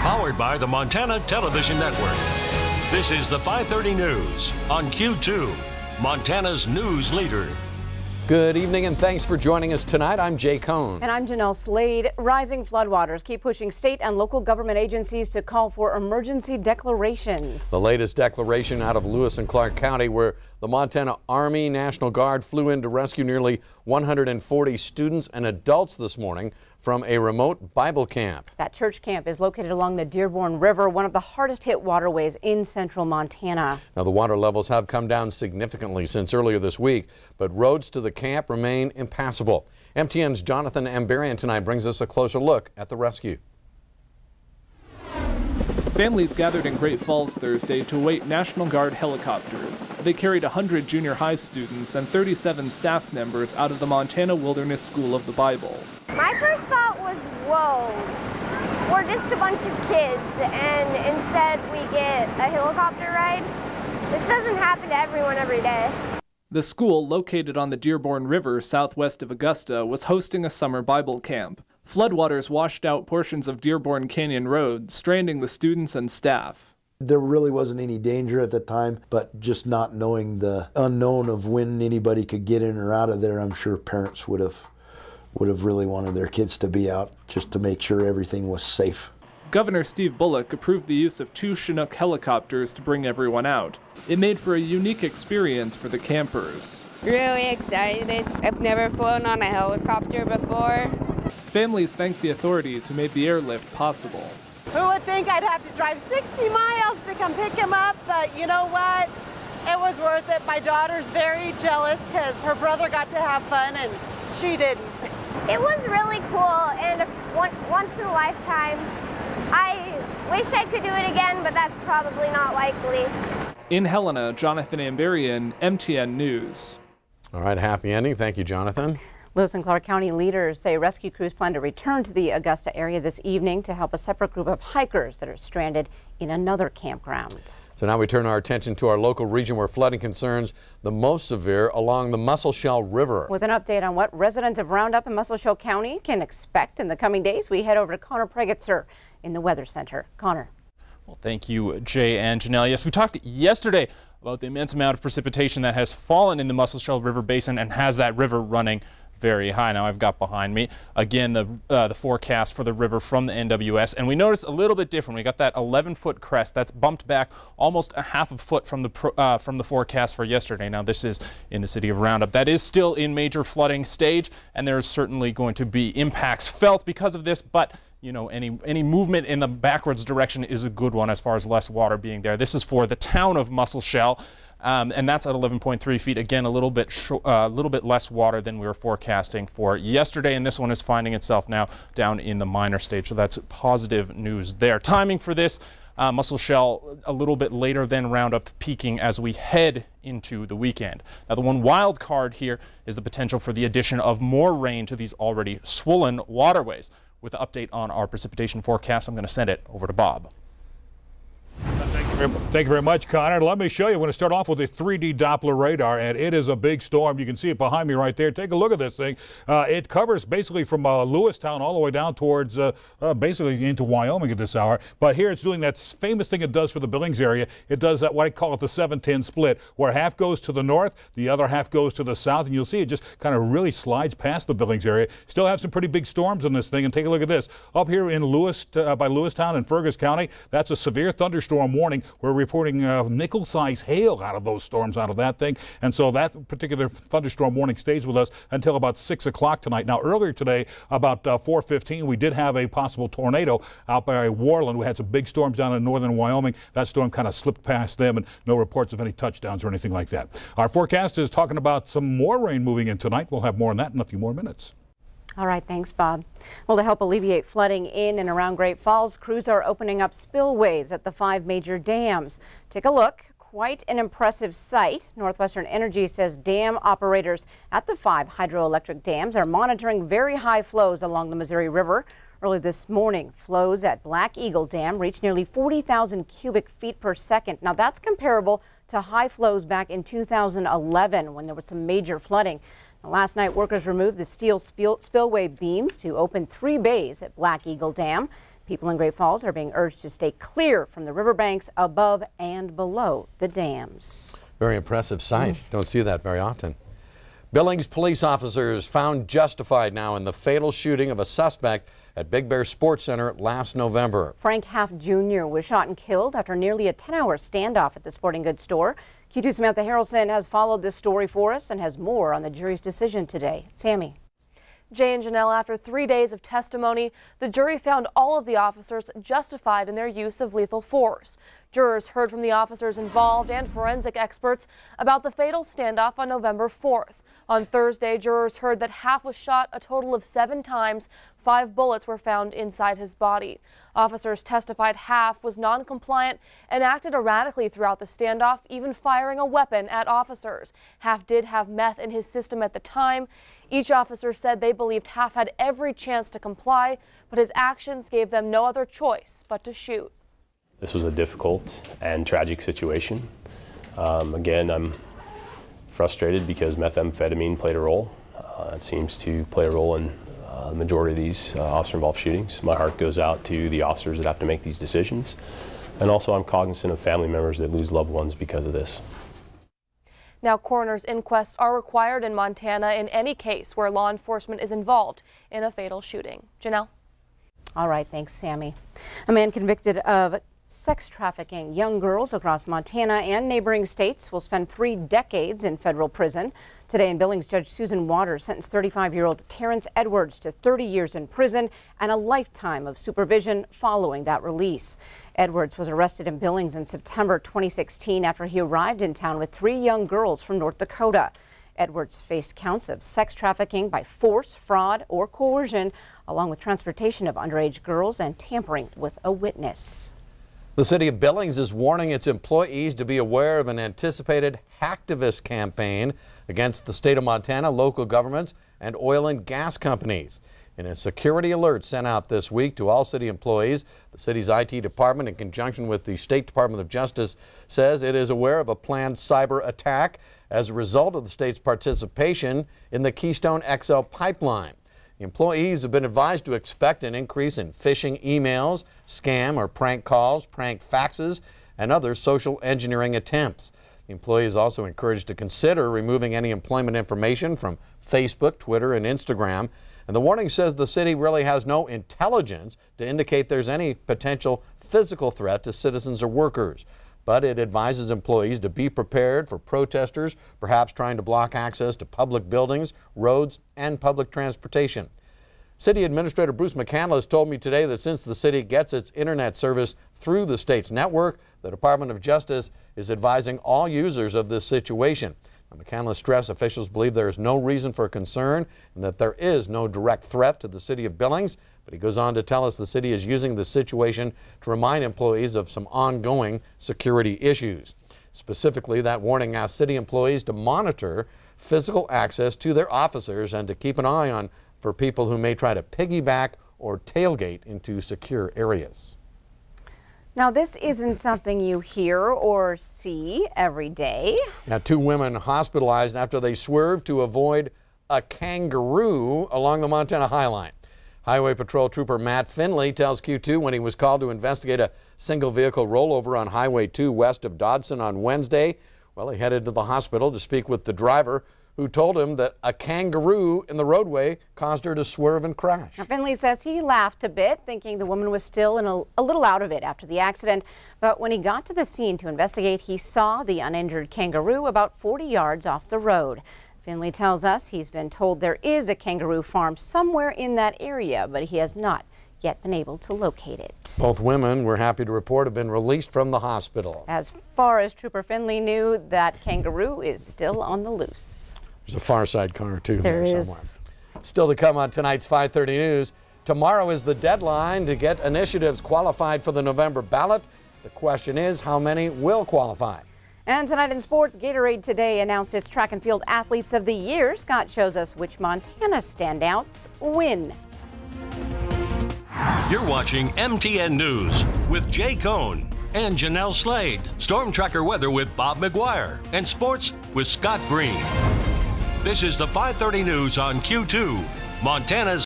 Powered by the Montana Television Network. This is the 5:30 News on Q2, Montana's news leader. Good evening and thanks for joining us tonight. I'm Jay Cohn. And I'm Jeanelle Slade. Rising floodwaters keep pushing state and local government agencies to call for emergency declarations. The latest declaration out of Lewis and Clark County, where the Montana Army National Guard flew in to rescue nearly 140 students and adults this morning from a remote Bible camp. That church camp is located along the Dearborn River, one of the hardest hit waterways in central Montana. Now, the water levels have come down significantly since earlier this week, but roads to the camp remain impassable. MTN's Jonathan Ambarian tonight brings us a closer look at the rescue. Families gathered in Great Falls Thursday to await National Guard helicopters. They carried 100 junior high students and 37 staff members out of the Montana Wilderness School of the Bible. My first thought was, whoa, we're just a bunch of kids, and instead we get a helicopter ride. This doesn't happen to everyone every day. The school, located on the Dearborn River southwest of Augusta, was hosting a summer Bible camp. Floodwaters washed out portions of Dearborn Canyon Road, stranding the students and staff. There really wasn't any danger at the time, but just not knowing the unknown of when anybody could get in or out of there, I'm sure parents would have really wanted their kids to be out just to make sure everything was safe. Governor Steve Bullock approved the use of 2 Chinook helicopters to bring everyone out. It made for a unique experience for the campers. Really excited. I've never flown on a helicopter before. Families thanked the authorities who made the airlift possible. Who would think I'd have to drive 60 miles to come pick him up, but you know what? It was worth it. My daughter's very jealous because her brother got to have fun and she didn't. It was really cool, and once in a lifetime. I wish I could do it again, but that's probably not likely. In Helena, Jonathan Ambarian, MTN News. All right, happy ending. Thank you, Jonathan. Lewis and Clark County leaders say rescue crews plan to return to the Augusta area this evening to help a separate group of hikers that are stranded in another campground. So now we turn our attention to our local region where flooding concerns the most severe along the Musselshell River. With an update on what residents of Roundup and Musselshell County can expect in the coming days, we head over to Connor Pregetzer in the Weather Center. Connor. Well, thank you, Jay and Jeanelle. Yes, we talked yesterday about the immense amount of precipitation that has fallen in the Musselshell River Basin and has that river running very high. Now I've got behind me again the forecast for the river from the NWS, and we noticed a little bit different. We got that 11-foot crest that's bumped back almost a half a foot from the forecast for yesterday. Now this is in the city of Roundup. That is still in major flooding stage, and there is certainly going to be impacts felt because of this, but you know, any movement in the backwards direction is a good one as far as less water being there. This is for the town of Musselshell. And that's at 11.3 feet. Again, a little bit less water than we were forecasting for yesterday. And this one is finding itself now down in the minor stage. So that's positive news there. Timing for this, Musselshell a little bit later than Roundup, peaking as we head into the weekend. Now, the one wild card here is the potential for the addition of more rain to these already swollen waterways. With the update on our precipitation forecast, I'm going to send it over to Bob. Thank you very much, Connor. Let me show you. I want to start off with a 3D Doppler radar, and it is a big storm. You can see it behind me right there. Take a look at this thing. It covers basically from Lewistown all the way down towards basically into Wyoming at this hour. But here it's doing that famous thing it does for the Billings area. It does that, what I call it the 7-10 split, where half goes to the north, the other half goes to the south, and you'll see it just kind of really slides past the Billings area. Still have some pretty big storms in this thing, and take a look at this. Up here in by Lewistown in Fergus County, that's a severe thunderstorm warning. We're reporting nickel-sized hail out of those storms, out of that thing. And so that particular thunderstorm warning stays with us until about 6 o'clock tonight. Now, earlier today, about 4:15, we did have a possible tornado out by Warland. We had some big storms down in northern Wyoming. That storm kind of slipped past them, and no reports of any touchdowns or anything like that. Our forecast is talking about some more rain moving in tonight. We'll have more on that in a few more minutes. All right, thanks, Bob. Well, to help alleviate flooding in and around Great Falls, crews are opening up spillways at the 5 major dams. Take a look. Quite an impressive sight. Northwestern Energy says dam operators at the 5 hydroelectric dams are monitoring very high flows along the Missouri River. Early this morning, flows at Black Eagle Dam reached nearly 40,000 cubic feet per second. Now, that's comparable to high flows back in 2011 when there was some major flooding. Last night, workers removed the steel spillway beams to open 3 bays at Black Eagle Dam. People in Great Falls are being urged to stay clear from the riverbanks above and below the dams. Very impressive sight. Don't see that very often. Billings police officers found justified now in the fatal shooting of a suspect at Big Bear Sports Center last November. Frank Half Jr. was shot and killed after nearly a 10-hour standoff at the sporting goods store. Q2 Samantha Harrelson has followed this story for us and has more on the jury's decision today. Sammy. Jay and Jeanelle, after 3 days of testimony, the jury found all of the officers justified in their use of lethal force. Jurors heard from the officers involved and forensic experts about the fatal standoff on November 4th. On Thursday, jurors heard that Half was shot a total of 7 times. 5 bullets were found inside his body. Officers testified Half was non-compliant and acted erratically throughout the standoff, even firing a weapon at officers. Half did have meth in his system at the time. Each officer said they believed Half had every chance to comply, but his actions gave them no other choice but to shoot. This was a difficult and tragic situation. Again, I'm frustrated because methamphetamine played a role. It seems to play a role in the majority of these officer-involved shootings. My heart goes out to the officers that have to make these decisions. And also I'm cognizant of family members that lose loved ones because of this. Now, coroner's inquests are required in Montana in any case where law enforcement is involved in a fatal shooting. Jeanelle? All right, thanks, Sammy. A man convicted of sex trafficking young girls across Montana and neighboring states will spend 3 decades in federal prison. Today in Billings, Judge Susan Waters sentenced 35-year-old Terrence Edwards to 30 years in prison and a lifetime of supervision following that release. Edwards was arrested in Billings in September 2016 after he arrived in town with 3 young girls from North Dakota. Edwards faced counts of sex trafficking by force, fraud, or coercion, along with transportation of underage girls and tampering with a witness. The city of Billings is warning its employees to be aware of an anticipated hacktivist campaign against the state of Montana, local governments, and oil and gas companies. In a security alert sent out this week to all city employees, the city's IT department, in conjunction with the State Department of Justice, says it is aware of a planned cyber attack as a result of the state's participation in the Keystone XL pipeline. Employees have been advised to expect an increase in phishing emails, scam or prank calls, prank faxes, and other social engineering attempts. The employee is also encouraged to consider removing any employment information from Facebook, Twitter, and Instagram. And the warning says the city really has no intelligence to indicate there's any potential physical threat to citizens or workers. But it advises employees to be prepared for protesters, perhaps trying to block access to public buildings, roads, and public transportation. City Administrator Bruce McCandless has told me today that since the city gets its internet service through the state's network, the Department of Justice is advising all users of this situation. McCandless stressed officials believe there is no reason for concern and that there is no direct threat to the city of Billings. But he goes on to tell us the city is using the situation to remind employees of some ongoing security issues. Specifically, that warning asks city employees to monitor physical access to their officers and to keep an eye on for people who may try to piggyback or tailgate into secure areas. Now, this isn't something you hear or see every day. Now, 2 women hospitalized after they swerved to avoid a kangaroo along the Montana High Line. Highway Patrol Trooper Matt Finley tells Q2 when he was called to investigate a single vehicle rollover on Highway 2 west of Dodson on Wednesday. Well, he headed to the hospital to speak with the driver, who told him that a kangaroo in the roadway caused her to swerve and crash. Now, Finley says he laughed a bit, thinking the woman was still in a little out of it after the accident. But when he got to the scene to investigate, he saw the uninjured kangaroo about 40 yards off the road. Finley tells us he's been told there is a kangaroo farm somewhere in that area, but he has not yet been able to locate it. Both women, we're happy to report, have been released from the hospital. As far as Trooper Finley knew, that kangaroo is still on the loose. There's a Far Side car, too, there somewhere. Still to come on tonight's 5:30 News. Tomorrow is the deadline to get initiatives qualified for the November ballot. The question is, how many will qualify? And tonight in sports, Gatorade today announced its track and field athletes of the year. Scott shows us which Montana standouts win. You're watching MTN News with Jay Cohn and Jeanelle Slade. Storm Tracker weather with Bob McGuire and sports with Scott Green. This is the 5:30 News on Q2, Montana's